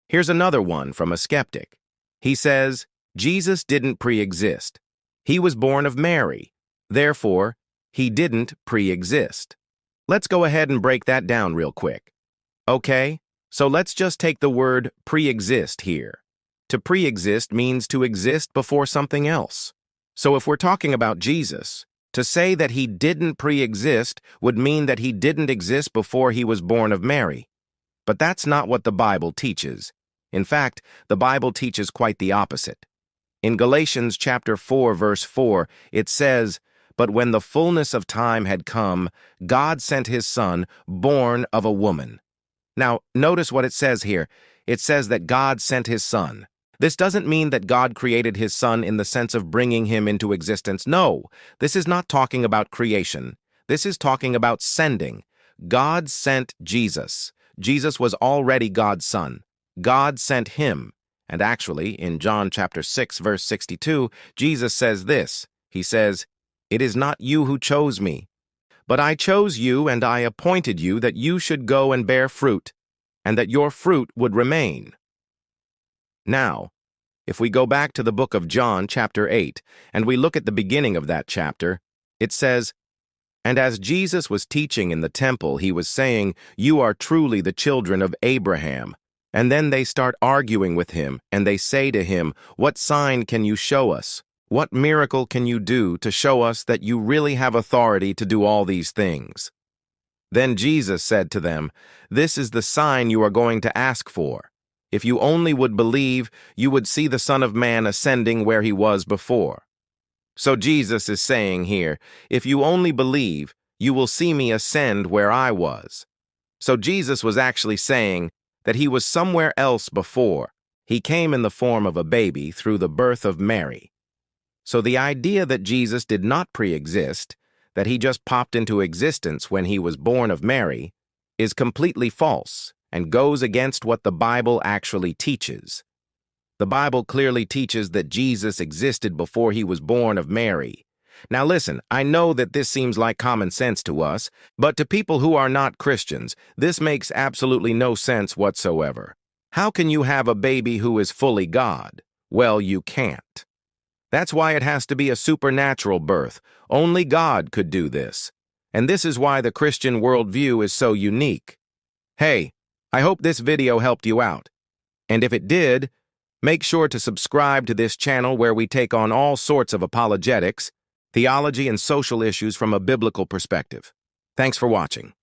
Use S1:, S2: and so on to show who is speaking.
S1: Here's another one from a skeptic. He says, Jesus didn't pre-exist. He was born of Mary. Therefore, he didn't pre-exist. Let's go ahead and break that down real quick. Okay, so let's just take the word pre-exist here. To pre-exist means to exist before something else. So if we're talking about Jesus, to say that he didn't pre-exist would mean that he didn't exist before he was born of Mary. But that's not what the Bible teaches. In fact, the Bible teaches quite the opposite. In Galatians chapter 4, verse 4, it says, "But when the fullness of time had come, God sent his Son, born of a woman." Now, notice what it says here. It says that God sent his Son. This doesn't mean that God created his Son in the sense of bringing him into existence. No, this is not talking about creation. This is talking about sending. God sent Jesus. Jesus was already God's Son. God sent him. And actually, in John chapter 6, verse 62, Jesus says this. He says, "It is not you who chose me, but I chose you and I appointed you that you should go and bear fruit, and that your fruit would remain." Now, if we go back to the book of John chapter 8, and we look at the beginning of that chapter, it says, "And as Jesus was teaching in the temple, he was saying, 'You are truly the children of Abraham.' And then they start arguing with him, and they say to him, 'What sign can you show us? What miracle can you do to show us that you really have authority to do all these things?' Then Jesus said to them, 'This is the sign you are going to ask for. If you only would believe, you would see the Son of Man ascending where he was before.'" So Jesus is saying here, if you only believe, you will see me ascend where I was. So Jesus was actually saying that he was somewhere else before. He came in the form of a baby through the birth of Mary. So the idea that Jesus did not pre-exist, that he just popped into existence when he was born of Mary, is completely false and goes against what the Bible actually teaches. The Bible clearly teaches that Jesus existed before he was born of Mary. Now listen, I know that this seems like common sense to us, but to people who are not Christians, this makes absolutely no sense whatsoever. How can you have a baby who is fully God? Well, you can't. That's why it has to be a supernatural birth. Only God could do this. And this is why the Christian worldview is so unique. Hey, I hope this video helped you out. And if it did, make sure to subscribe to this channel where we take on all sorts of apologetics, theology, and social issues from a biblical perspective. Thanks for watching.